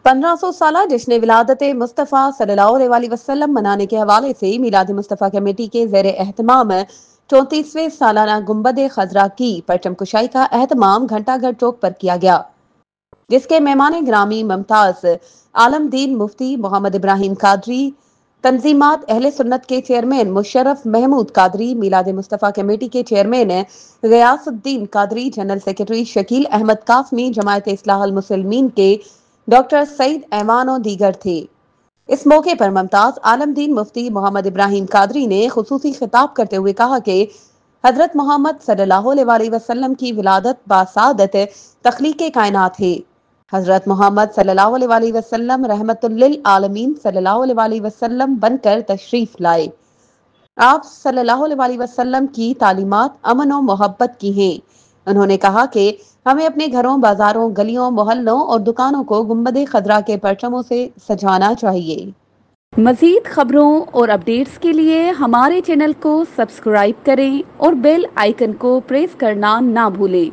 1500 साल जश्न विलादत मुस्तफ़ा सल्लल्लाहु अलैहि वसल्लम मनाने के हवाले से मिलाद मुस्तफ़ा कमेटी के ज़ेर एहतमाम 34वें सालाना गुंबद खजरा की परचम कुशाई का एहतमाम घंटाघर चौक पर किया गया, जिसके मेहमान ग्रामी मुमताज आलमदीन मुफ्ती मोहम्मद इब्राहिम कादरी, तंजीमात अहले सुन्नत के चेयरमैन मुशर्रफ महमूद कादरी, मिलाद मुस्तफ़ा कमेटी के chairman Ghiyasuddin Qadri, general secretary Shakeel Ahmed Qasmi, Jamaat Islahul Muslimeen के डॉक्टर सईद ऐवान और दीगर थे। इस मौके पर मुमताज आलमदीन मुफ्ती मोहम्मद इब्राहिम कादरी ने खुसूसी खिताब करते हुए कहा कि हजरत मोहम्मद सल्लल्लाहु अलैहि वसल्लम की विलादत बासादत तख्लीक कायनात है। हजरत मोहम्मद सल्लल्लाहु अलैहि वसल्लम रहमतुल लिल आलमीन सल्लल्लाहु अलैहि वसल्लम बनकर तशरीफ लाए। आप सल्लल्लाहु अलैहि वसल्लम की तालीमात अमन और मोहब्बत की हैं। उन्होंने कहा कि हमें अपने घरों, बाजारों, गलियों, मोहल्लों और दुकानों को गुंबद खजरा के परचमों से सजाना चाहिए। मजीद खबरों और अपडेट्स के लिए हमारे चैनल को सब्सक्राइब करें और बेल आइकन को प्रेस करना ना भूलें।